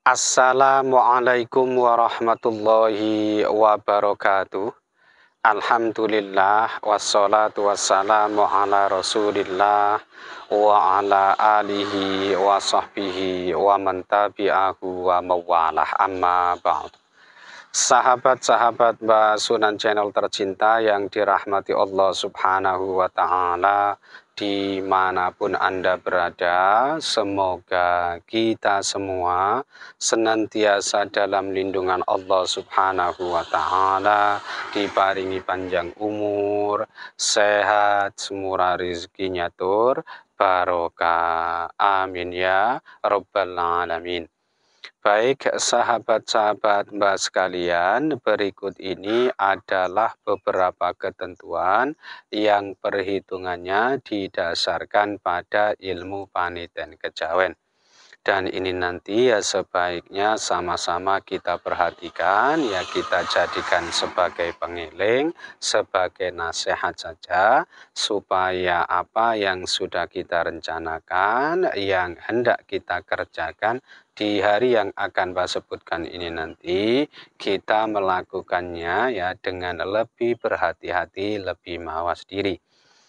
Assalamualaikum warahmatullahi wabarakatuh. Alhamdulillah wassalatu wassalamu ala Rasulillah wa ala alihi wa sahbihi wa man tabi'ahu wa mawalah amma ba'd. Sahabat-sahabat Sunan Channel tercinta yang dirahmati Allah Subhanahu wa Ta'ala, dimanapun Anda berada, semoga kita semua senantiasa dalam lindungan Allah Subhanahu wa Ta'ala, diparingi panjang umur, sehat, semurah rezekinya tur, barokah. Amin ya Rabbal Alamin. Baik, sahabat-sahabat Mbak sekalian, berikut ini adalah beberapa ketentuan yang perhitungannya didasarkan pada ilmu paniten kejawen. Dan ini nanti ya sebaiknya sama-sama kita perhatikan, ya kita jadikan sebagai pengiling, sebagai nasihat saja, supaya apa yang sudah kita rencanakan, yang hendak kita kerjakan di hari yang akan Pak sebutkan ini nanti, kita melakukannya ya dengan lebih berhati-hati, lebih mawas diri.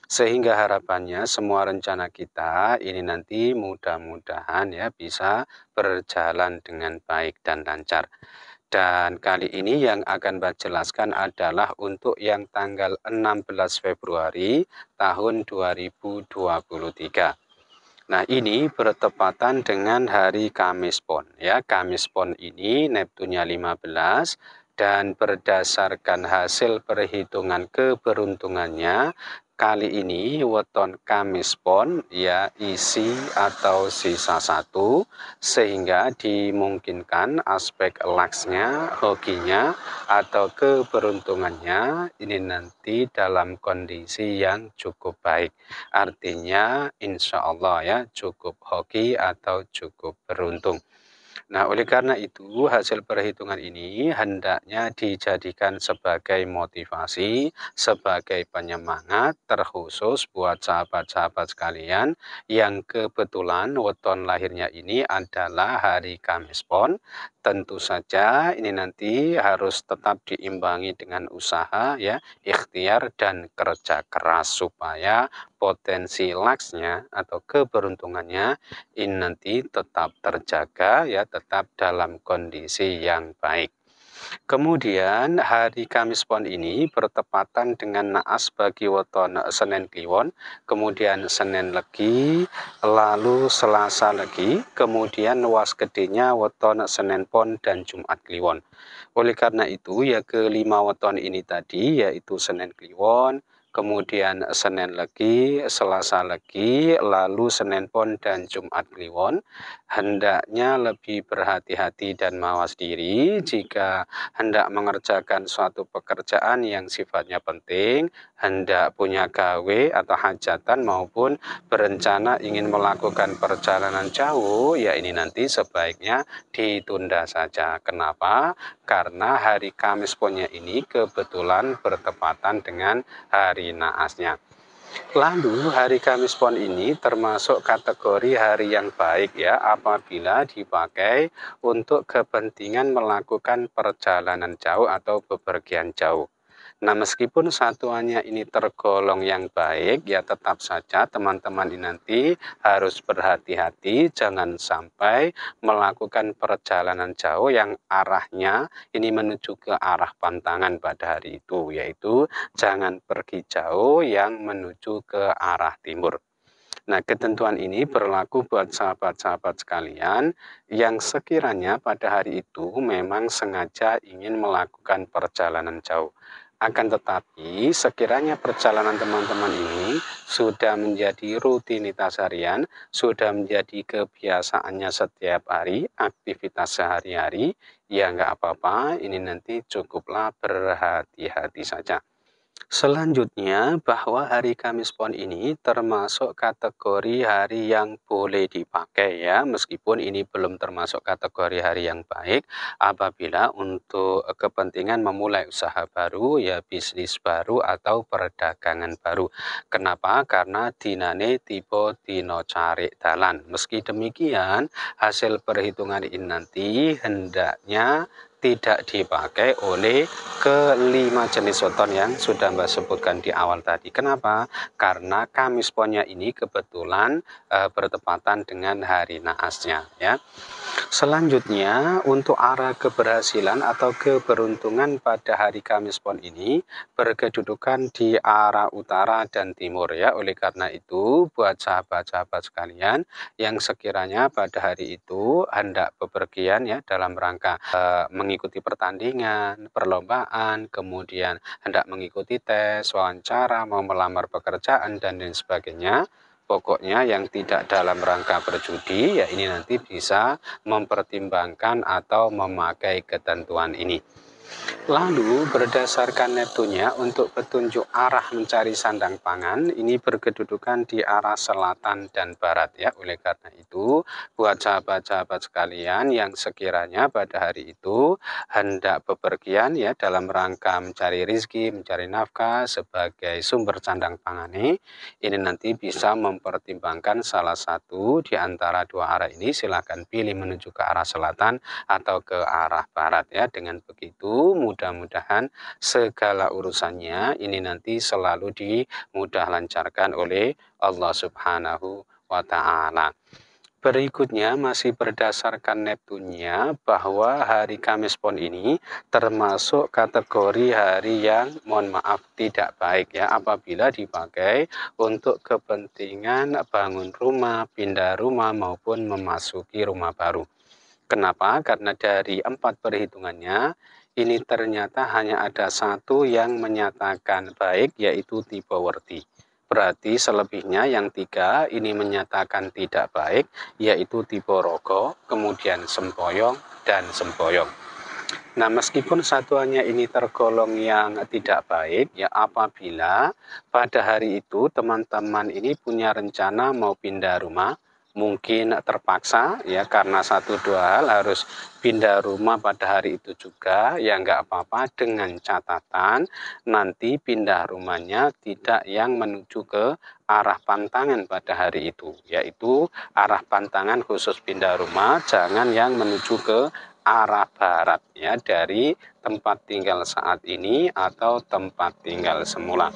Sehingga harapannya semua rencana kita ini nanti mudah-mudahan ya bisa berjalan dengan baik dan lancar. Dan kali ini yang akan Mbak jelaskan adalah untuk yang tanggal 16 Februari tahun 2023. Nah, ini bertepatan dengan hari Kamis Pon ya. Kamis Pon ini Neptunnya 15 dan berdasarkan hasil perhitungan keberuntungannya kali ini weton Kamis Pon ya isi atau sisa 1 sehingga dimungkinkan aspek laksnya, hokinya atau keberuntungannya ini nanti dalam kondisi yang cukup baik. Artinya insya Allah ya cukup hoki atau cukup beruntung. Nah, oleh karena itu, hasil perhitungan ini hendaknya dijadikan sebagai motivasi, sebagai penyemangat, terkhusus buat sahabat-sahabat sekalian yang kebetulan weton lahirnya ini adalah hari Kamis Pon. Tentu saja ini nanti harus tetap diimbangi dengan usaha, ya, ikhtiar dan kerja keras supaya potensi laksnya atau keberuntungannya ini nanti tetap terjaga ya, tetap dalam kondisi yang baik. Kemudian hari Kamis Pon ini bertepatan dengan naas bagi weton Senin Kliwon, kemudian Senin Legi, lalu Selasa Legi, kemudian was gedenya weton Senin Pon dan Jumat Kliwon. Oleh karena itu ya kelima weton ini tadi yaitu Senin Kliwon, kemudian Senin Legi, Selasa Legi, lalu Senin Pon dan Jumat Kliwon, hendaknya lebih berhati-hati dan mawas diri jika hendak mengerjakan suatu pekerjaan yang sifatnya penting, hendak punya gawe atau hajatan maupun berencana ingin melakukan perjalanan jauh, ya ini nanti sebaiknya ditunda saja. Kenapa? Karena hari Kamis Ponnya ini kebetulan bertepatan dengan hari naasnya. Lalu hari Kamis Pon ini termasuk kategori hari yang baik ya apabila dipakai untuk kepentingan melakukan perjalanan jauh atau bepergian jauh. Nah, meskipun satuannya ini tergolong yang baik, ya tetap saja teman-teman ini nanti harus berhati-hati, jangan sampai melakukan perjalanan jauh yang arahnya ini menuju ke arah pantangan pada hari itu, yaitu jangan pergi jauh yang menuju ke arah timur. Nah, ketentuan ini berlaku buat sahabat-sahabat sekalian yang sekiranya pada hari itu memang sengaja ingin melakukan perjalanan jauh. Akan tetapi, sekiranya perjalanan teman-teman ini sudah menjadi rutinitas harian, sudah menjadi kebiasaannya setiap hari, aktivitas sehari-hari, ya nggak apa-apa, ini nanti cukuplah berhati-hati saja. Selanjutnya, bahwa hari Kamis Pon ini termasuk kategori hari yang boleh dipakai ya, meskipun ini belum termasuk kategori hari yang baik apabila untuk kepentingan memulai usaha baru, ya bisnis baru atau perdagangan baru. Kenapa? Karena dinane tiba dino cari dalan. Meski demikian, hasil perhitungan ini nanti hendaknya tidak dipakai oleh kelima jenis weton yang sudah Mbak sebutkan di awal tadi. Kenapa? Karena Kamis Ponnya ini kebetulan bertepatan dengan hari naasnya ya. Selanjutnya, untuk arah keberhasilan atau keberuntungan pada hari Kamis Pon ini berkedudukan di arah utara dan timur ya. Oleh karena itu, buat sahabat-sahabat sekalian yang sekiranya pada hari itu hendak bepergian ya dalam rangka mengikuti pertandingan, perlombaan, kemudian hendak mengikuti tes, wawancara, mau melamar pekerjaan dan lain sebagainya. Pokoknya yang tidak dalam rangka berjudi, ya ini nanti bisa mempertimbangkan atau memakai ketentuan ini. Lalu berdasarkan Neptunya untuk petunjuk arah mencari sandang pangan ini berkedudukan di arah selatan dan barat ya. Oleh karena itu buat sahabat-sahabat sekalian yang sekiranya pada hari itu hendak bepergian ya dalam rangka mencari rizki, mencari nafkah sebagai sumber sandang pangan ini nanti bisa mempertimbangkan salah satu di antara dua arah ini. Silakan pilih menuju ke arah selatan atau ke arah barat ya. Dengan begitu mudah-mudahan segala urusannya ini nanti selalu dimudah lancarkan oleh Allah Subhanahu wa Ta'ala. Berikutnya masih berdasarkan Neptunya bahwa hari Kamis Pon ini termasuk kategori hari yang mohon maaf tidak baik ya apabila dipakai untuk kepentingan bangun rumah, pindah rumah maupun memasuki rumah baru. Kenapa? Karena dari 4 perhitungannya ini ternyata hanya ada satu yang menyatakan baik yaitu tipe werti. Berarti selebihnya yang 3 ini menyatakan tidak baik yaitu tipe rogo, kemudian sempoyong dan sempoyong. Nah, meskipun satuannya ini tergolong yang tidak baik, ya apabila pada hari itu teman-teman ini punya rencana mau pindah rumah, mungkin terpaksa ya karena satu dua hal harus pindah rumah pada hari itu juga, ya nggak apa-apa dengan catatan nanti pindah rumahnya tidak yang menuju ke arah pantangan pada hari itu, yaitu arah pantangan khusus pindah rumah, jangan yang menuju ke arah barat ya dari tempat tinggal saat ini atau tempat tinggal semula.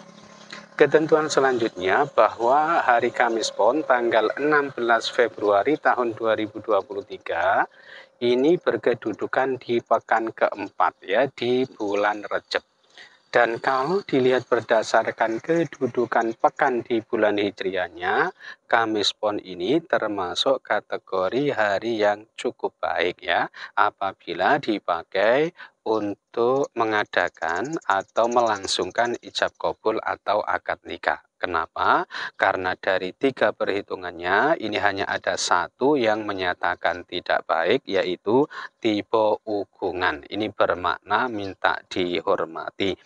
Ketentuan selanjutnya bahwa hari Kamis Pon tanggal 16 Februari tahun 2023 ini berkedudukan di pekan keempat ya di bulan Rejab. Dan kalau dilihat berdasarkan kedudukan pekan di bulan Hijriahnya, Kamis Pon ini termasuk kategori hari yang cukup baik ya, apabila dipakai untuk mengadakan atau melangsungkan ijab kabul atau akad nikah. Kenapa? Karena dari 3 perhitungannya ini hanya ada satu yang menyatakan tidak baik yaitu tipe ugungan. Ini bermakna minta dihormati.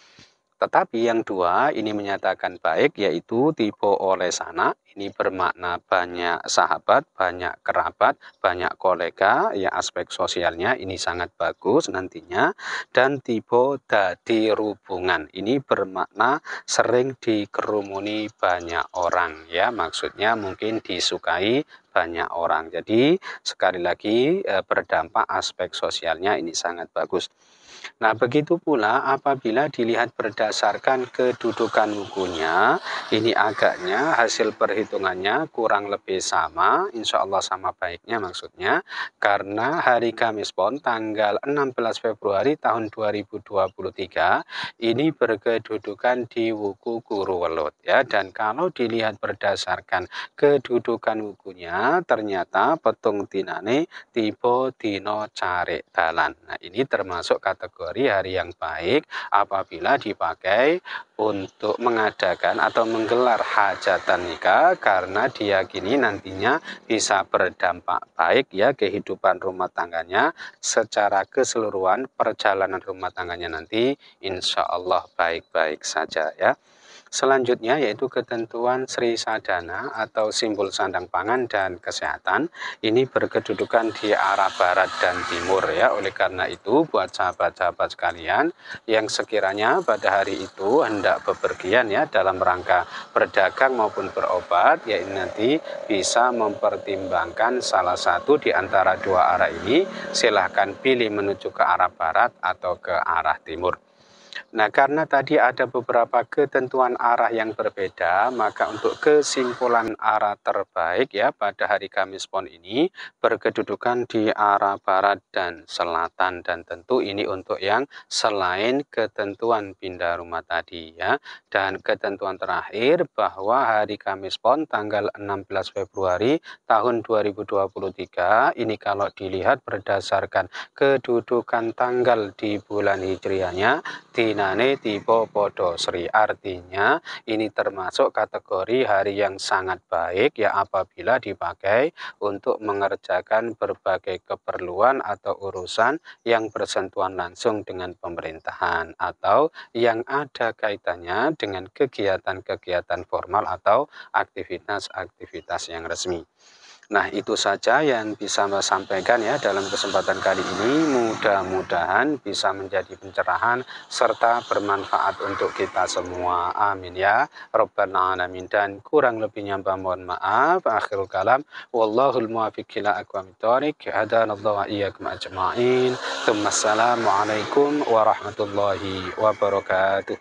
Tetapi yang dua ini menyatakan baik yaitu tipe oleh sana. Ini bermakna banyak sahabat, banyak kerabat, banyak kolega, ya aspek sosialnya ini sangat bagus nantinya. Dan tipe dadi hubungan, ini bermakna sering dikerumuni banyak orang ya, maksudnya mungkin disukai banyak orang. Jadi sekali lagi berdampak aspek sosialnya ini sangat bagus. Nah, begitu pula apabila dilihat berdasarkan kedudukan bukunya, ini agaknya hasil perhitungannya kurang lebih sama, insya Allah sama baiknya maksudnya, karena hari Kamis Pon tanggal 16 Februari tahun 2023 ini berkedudukan di wuku Guru Welut ya, dan kalau dilihat berdasarkan kedudukan wukunya ternyata petung dinane tipe dino cari dalan. Nah, ini termasuk kategori kategori hari yang baik apabila dipakai untuk mengadakan atau menggelar hajatan nikah, karena diyakini nantinya bisa berdampak baik ya kehidupan rumah tangganya secara keseluruhan, perjalanan rumah tangganya nanti insya Allah baik-baik saja ya. Selanjutnya yaitu ketentuan Sri Sadana atau simbol sandang pangan dan kesehatan. Ini berkedudukan di arah barat dan timur ya. Oleh karena itu buat sahabat-sahabat sekalian yang sekiranya pada hari itu hendak bepergian ya dalam rangka berdagang maupun berobat, ya ini nanti bisa mempertimbangkan salah satu di antara dua arah ini. Silahkan pilih menuju ke arah barat atau ke arah timur. Nah, karena tadi ada beberapa ketentuan arah yang berbeda, maka untuk kesimpulan arah terbaik ya pada hari Kamis Pon ini berkedudukan di arah barat dan selatan, dan tentu ini untuk yang selain ketentuan pindah rumah tadi ya. Dan ketentuan terakhir bahwa hari Kamis Pon tanggal 16 Februari tahun 2023 ini kalau dilihat berdasarkan kedudukan tanggal di bulan Hijriahnya dinane tiba podo Sri, artinya ini termasuk kategori hari yang sangat baik ya apabila dipakai untuk mengerjakan berbagai keperluan atau urusan yang bersentuhan langsung dengan pemerintahan atau yang ada kaitannya dengan kegiatan-kegiatan formal atau aktivitas-aktivitas yang resmi. Nah, itu saja yang bisa saya sampaikan ya dalam kesempatan kali ini. Mudah-mudahan bisa menjadi pencerahan serta bermanfaat untuk kita semua. Amin ya Rabbal alamin. Dan kurang lebihnya mohon maaf. Akhirul kalam. Wallahul muwaffiq ila aqwamit thoriq. Hadanallahu wa iyyakum ajma'in. Assalamualaikum warahmatullahi wabarakatuh.